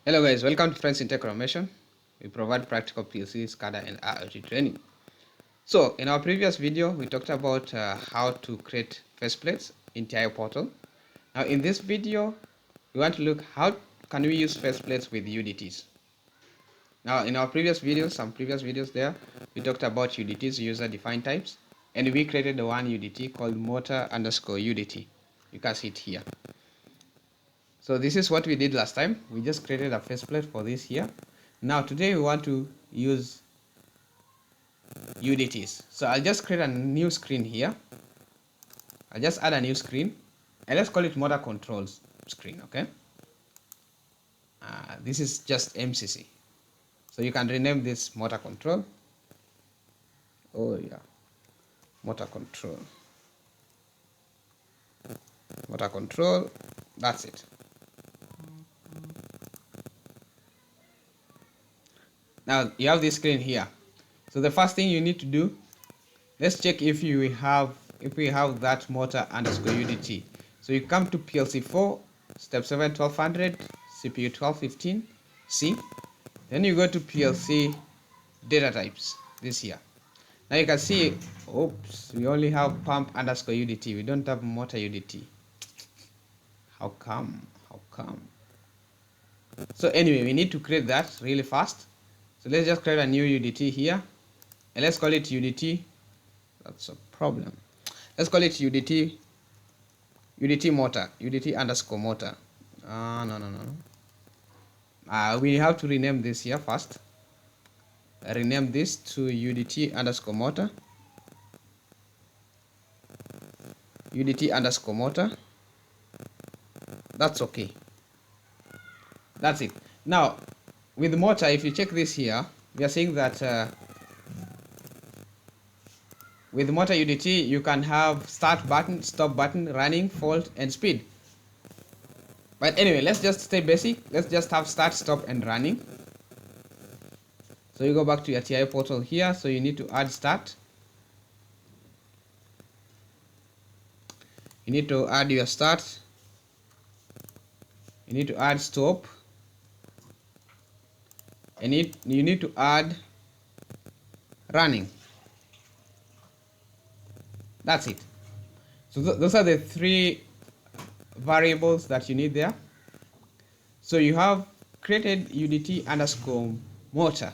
Hello guys, welcome to Friends in Tech Automation. We provide practical PLC, SCADA and IoT training. So in our previous video, we talked about how to create faceplates in TIA Portal. Now in this video, we want to look how can we use faceplates with UDTs. Now in our previous videos, some previous videos there, we talked about UDTs, user defined types, and we created the one UDT called motor_UDT. You can see it here. So this is what we did last time. We just created a faceplate for this here. Now today we want to use UDTs. So I'll just create a new screen here. I'll just add a new screen and let's call it motor controls screen, okay? This is just MCC. So you can rename this motor control. Oh yeah, motor control. Motor control, that's it. Now you have this screen here. So the first thing you need to do, let's check if we have that motor_UDT. So you come to PLC4, step 7, 1200, CPU 1215, C. Then you go to PLC data types, this here. Now you can see, oops, we only have pump_UDT. We don't have motor UDT. How come? How come? So anyway, we need to create that really fast. So let's just create a new UDT here. And let's call it UDT. That's a problem. Let's call it UDT motor, UDT_motor. No. We have to rename this here first. Rename this to UDT_motor. UDT_motor. That's okay. That's it. Now, with motor, if you check this here, we are saying that with motor UDT, you can have start button, stop button, running, fault, and speed. But anyway, let's just stay basic. Let's just have start, stop, and running. So you go back to your TIA portal here. So you need to add start. You need to add your start. You need to add stop. And you need to add running. That's it. So those are the three variables that you need there. So you have created UDT_motor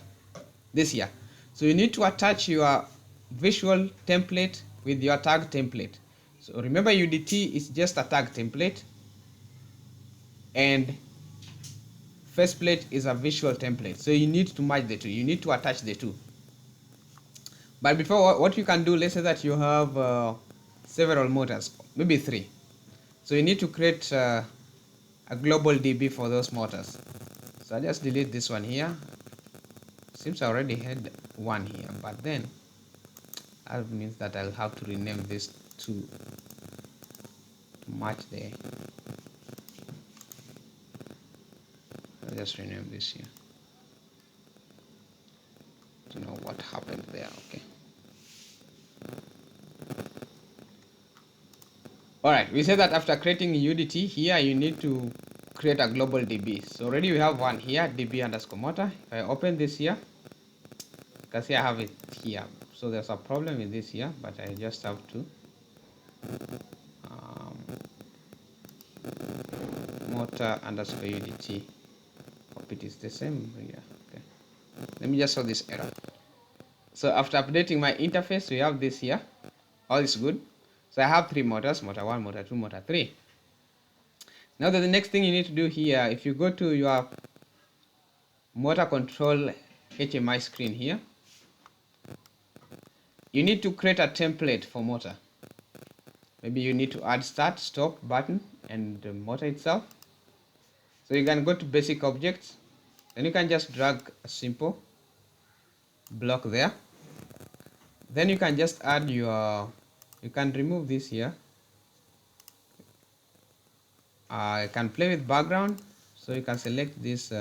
this here. So you need to attach your visual template with your tag template. So remember, UDT is just a tag template and faceplate is a visual template. So you need to merge the two. You need to attach the two. But before, what you can do, let's say that you have several motors, maybe 3. So you need to create a global DB for those motors. So I just delete this one here. Seems I already had one here, but then that means that I'll have to rename this to match the. I'll just rename this here to know what happened there. Okay. Alright, we said that after creating UDT here, you need to create a global DB. So already we have one here, DB_motor. If I open this here, you can see I have it here. So there's a problem with this here, but I just have to motor_UDT. Hope it is the same here. Okay. Let me just solve this error. So after updating my interface, we have this here. All is good. So I have 3 motors, motor 1, motor 2, motor 3. Now the next thing you need to do here, if you go to your motor control HMI screen here, you need to create a template for motor. Maybe you need to add start, stop button and the motor itself. So you can go to basic objects, then you can just drag a simple block there. Then you can just add your, you can remove this here. I can play with background, so you can select this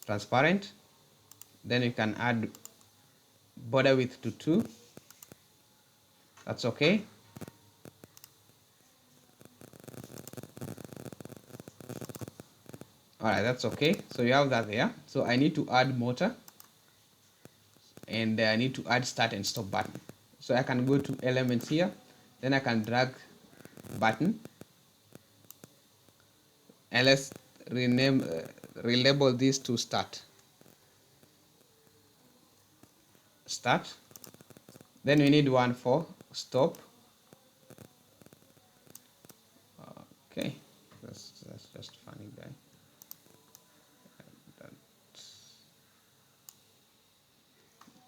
transparent. Then you can add border width to 2. That's okay. Alright, that's okay. So you have that there. So I need to add motor, and I need to add start and stop button. So I can go to elements here, then I can drag button, and let's relabel this to start. Then we need one for stop. Okay, that's just funny guy.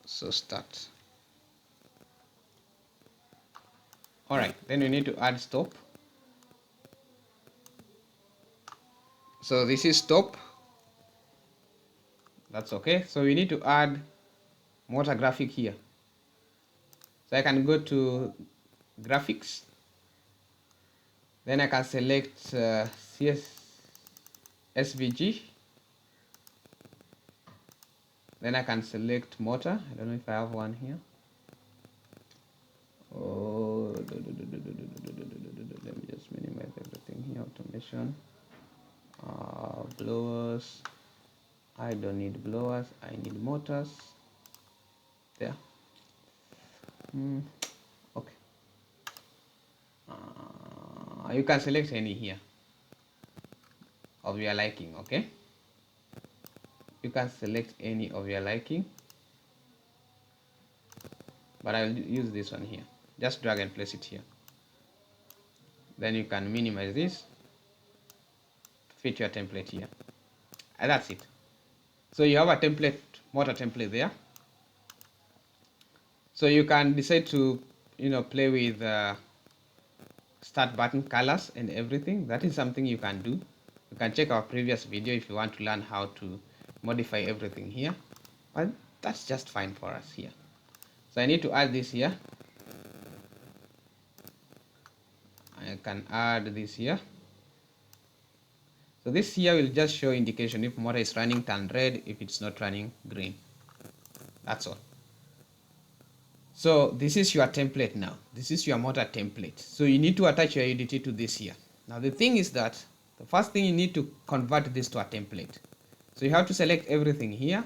So start. Alright, then we need to add stop. So this is stop. That's okay. So we need to add motor graphic here. So I can go to graphics. Then I can select SVG. Then I can select motor. I don't know if I have one here. Oh, let me just minimize everything here. Automation, blowers. I don't need blowers. I need motors. There. Okay. You can select any here of your liking. Okay. You can select any of your liking, but I will use this one here. Just drag and place it here. Then you can minimize this, fit your template here, and that's it. So you have a template, motor template there. So you can decide to play with start button colors and everything. That is something you can do. You can check our previous video if you want to learn how to modify everything here, but that's just fine for us here. So I need to add this here. I can add this here. So this here will just show indication if motor is running, turn red; if it's not running, green. That's all. So this is your template now. This is your motor template. So you need to attach your UDT to this here. Now the thing is that the first thing you need to convert this to a template. So you have to select everything here,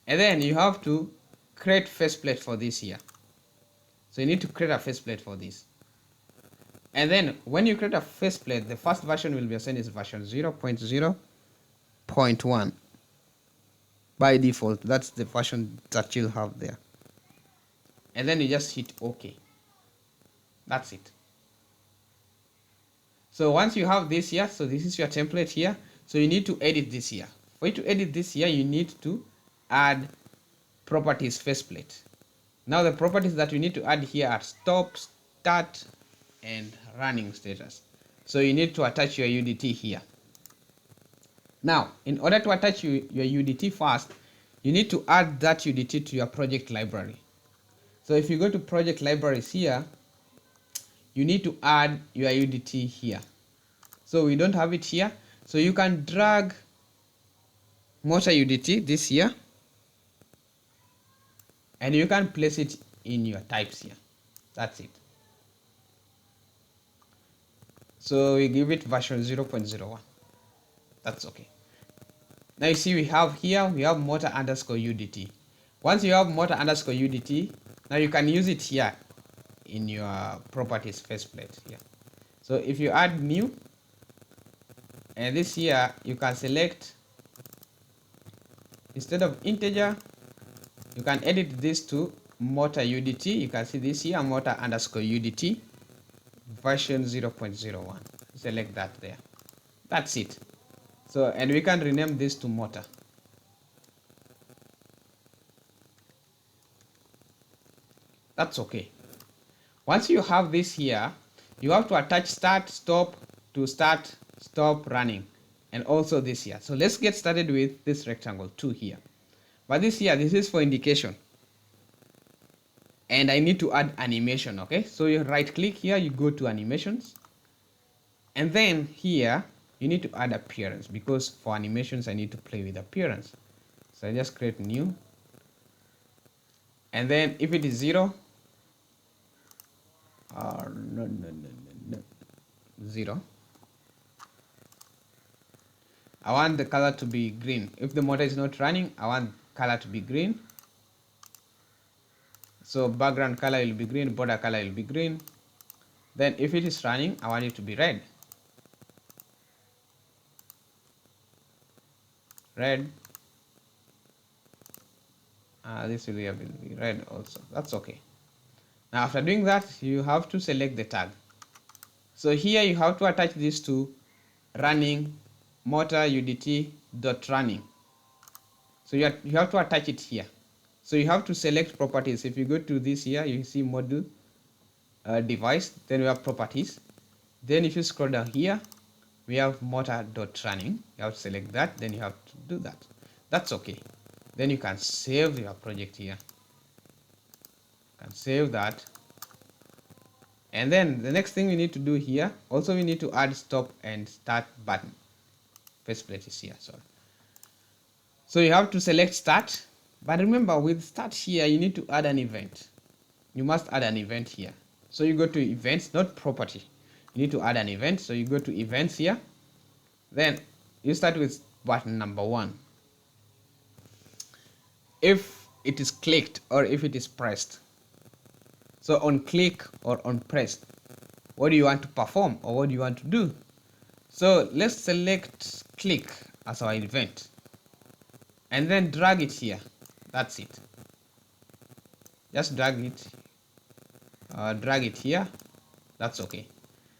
and then you have to create faceplate for this here. So you need to create a faceplate for this. And then when you create a faceplate, the first version will be assigned is version 0.0.1. By default, that's the version that you'll have there. And then you just hit OK. That's it. So once you have this here, so this is your template here. So you need to edit this here. For you to edit this here, you need to add properties faceplate. Now the properties that you need to add here are stop, start, and running status. So you need to attach your UDT here. Now, in order to attach your UDT first, you need to add that UDT to your project library. So if you go to project libraries here, you need to add your UDT here. So we don't have it here. So you can drag motor UDT this here, and you can place it in your types here. That's it. So we give it version 0.01. That's okay. Now you see we have here, we have motor underscore UDT. Once you have motor underscore UDT, now you can use it here in your properties faceplate here. So if you add new, and this here you can select, instead of integer, you can edit this to motor UDT. You can see this here, motor underscore UDT version 0.01. Select that there. That's it. So, and we can rename this to motor. That's okay. Once you have this here, you have to attach start, stop to start, stop, running, and also this here. So let's get started with this rectangle 2 here. But this here, this is for indication. And I need to add animation, okay? So you right click here, you go to animations. And then here, you need to add appearance, because for animations, I need to play with appearance. So I just create new. And then if it is 0, or no, 0. I want the color to be green. If the motor is not running, I want color to be green. So background color will be green, border color will be green. Then if it is running, I want it to be red. Red. This will be red also. That's okay. Now after doing that, you have to select the tag. So here you have to attach this to running motor UDT dot running. So you have to attach it here. So you have to select properties. If you go to this here, you see module device, then we have properties. Then if you scroll down here, we have motor dot running. You have to select that, then you have to do that. That's okay. Then you can save your project here. You can save that. And then the next thing we need to do here, also we need to add stop and start button. Faceplate is here, sorry. So you have to select start, but remember with start here, you need to add an event. You must add an event here. So you go to events, not property. You need to add an event. So you go to events here. Then you start with button number 1. If it is clicked or if it is pressed. So on click or on pressed, what do you want to perform or what do you want to do? So let's select click as our event and then drag it here. That's it. Just drag it here. That's okay.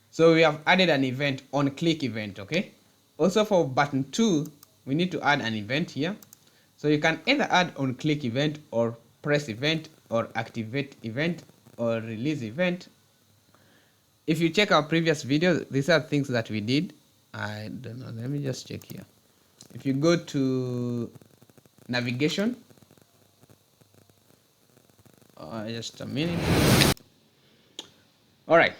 So we have added an event on click event. Okay. Also for button 2, we need to add an event here. So you can either add on click event or press event or activate event or release event. If you check our previous video, these are things that we did. I don't know, let me just check here. If you go to navigation, just a minute. All right,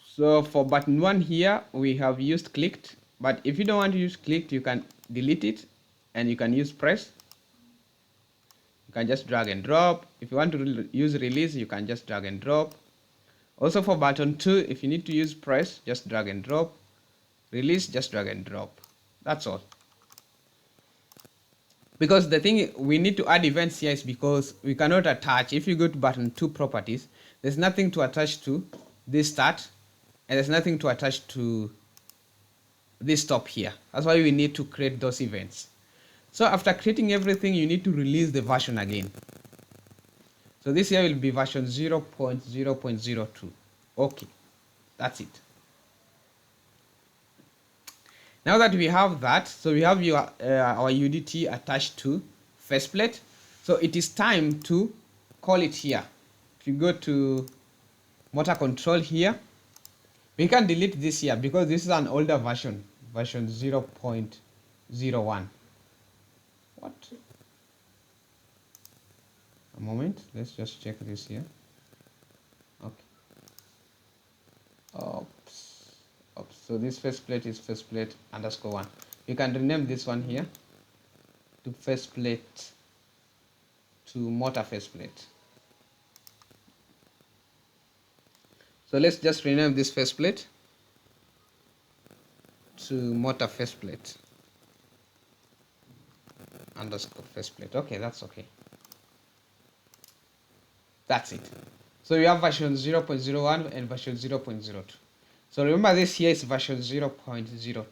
so for button 1 here we have used clicked, but if you don't want to use clicked, you can delete it and you can use press. You can just drag and drop. If you want to use release, you can just drag and drop. Also for button 2, if you need to use press, just drag and drop. Release, just drag and drop. That's all. Because the thing we need to add events here is because we cannot attach. If you go to button 2 properties, there's nothing to attach to this start and there's nothing to attach to this stop here. That's why we need to create those events. So after creating everything, you need to release the version again. So this here will be version 0.0.02. Okay, that's it. Now that we have that, so we have our UDT attached to faceplate. So it is time to call it here. If you go to motor control here, we can delete this here because this is an older version 0.01. What? A moment, let's just check this here. Okay. Oops. So this faceplate is faceplate _1. You can rename this one here to faceplate to motor faceplate. So let's just rename this faceplate to motor faceplate _faceplate. Okay, that's okay. That's it. So we have version 0.01 and version 0.02. So remember this here is version 0.02.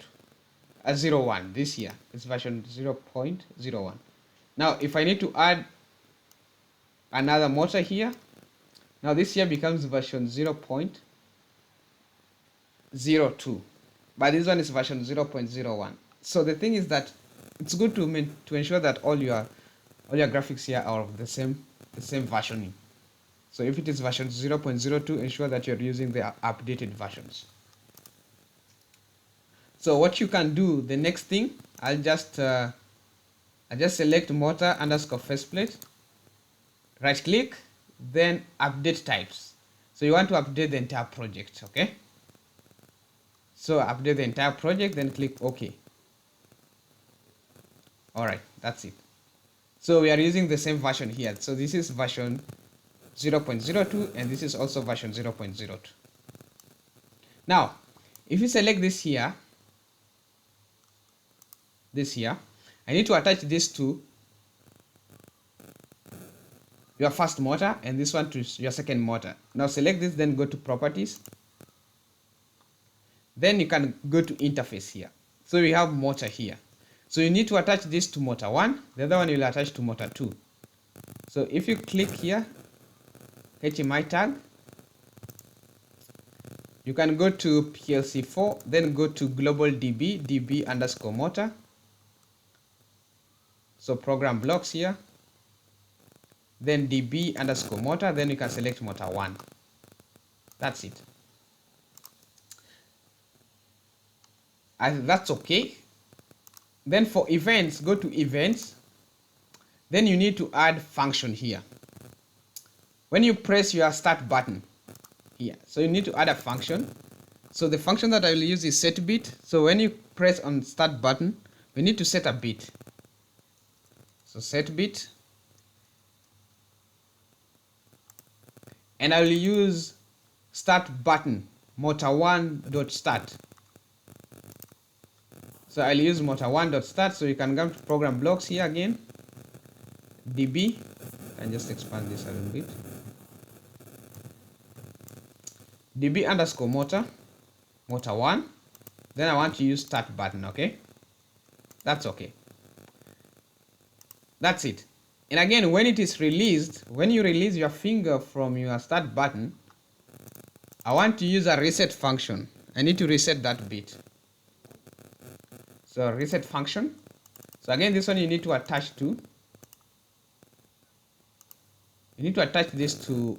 01. This here is version 0.01. Now if I need to add another motor here, now this here becomes version 0.02. But this one is version 0.01. So the thing is that it's good to ensure that all your graphics here are of the same versioning. So if it is version 0.02, ensure that you're using the updated versions. So what you can do, the next thing, I'll just select motor _faceplate, right click, then update types. So you want to update the entire project, okay? So update the entire project, then click OK. Alright, that's it. So we are using the same version here. So this is version 0.02 and this is also version 0.02. Now, if you select this here, this here. I need to attach this to your first motor and this one to your second motor. Now select this, then go to properties. Then you can go to interface here. So we have motor here. So you need to attach this to motor 1, the other one you will attach to motor 2. So if you click here, HMI tag, you can go to PLC4, then go to global DB underscore motor. So program blocks here, then DB underscore motor, then you can select motor 1. That's it. And that's okay. Then for events, go to events. Then you need to add function here. When you press your start button here, so you need to add a function. So the function that I will use is set bit. So when you press on start button, we need to set a bit. So set bit. And I will use start button motor1.start. So I'll use motor1.start. So you can come to program blocks here again, DB, and just expand this a little bit. DB underscore motor 1. Then I want to use start button. Okay, that's okay. That's it. And again, when it is released, when you release your finger from your start button, I want to use a reset function. I need to reset that bit. So reset function. So again, this one you need to attach to. You need to attach this to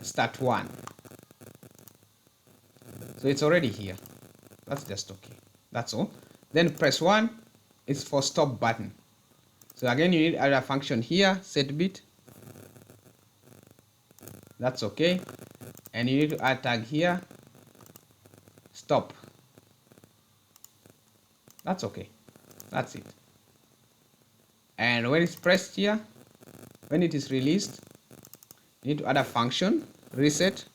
start 1. So it's already here. That's just okay. That's all. Then press 1 is for stop button. So again, you need to add a function here, set bit. That's okay. And you need to add tag here, stop. That's okay. That's it. And when it's pressed here, when it is released, you need to add a function, reset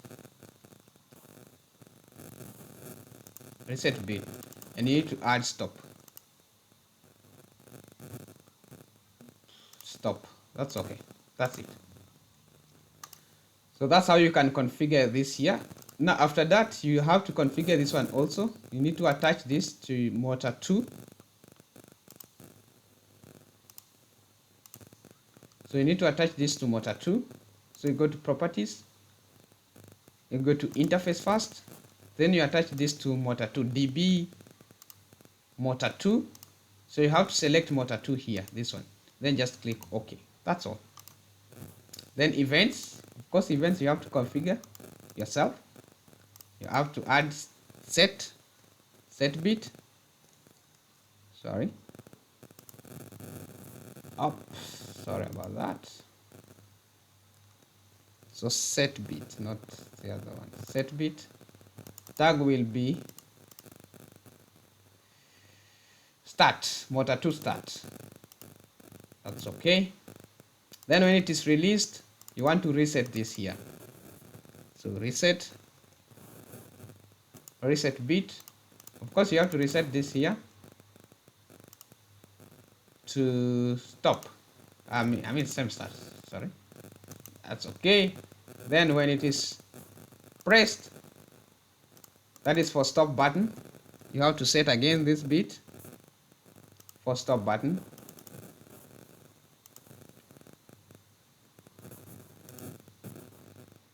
bit, and you need to add stop. That's okay. That's it. So that's how you can configure this here. Now after that, you have to configure this one also. You need to attach this to motor 2. So you need to attach this to motor 2. So you go to properties, you go to interface first, then you attach this to motor 2, DB motor 2. So you have to select motor 2 here, this one, then just click OK. That's all. Then events, of course events you have to configure yourself. You have to add set bit, sorry about that. So set bit, not the other one. Set bit tag will be start, motor 2 start. That's okay. Then when it is released, you want to reset this here. So reset bit. Of course you have to reset this here to stop. I mean same start, sorry. That's okay. Then when it is pressed, that is for stop button, you have to set again this bit for stop button.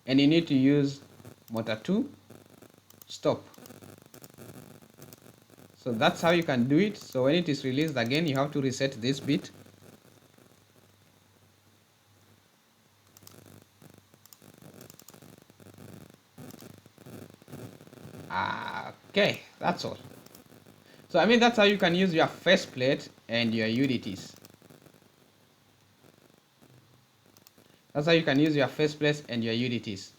And you need to use motor 2 stop. So that's how you can do it. So when it is released again, you have to reset this bit. Okay, that's all. So I mean that's how you can use your faceplate and your UDTs. That's how you can use your faceplates and your UDTs.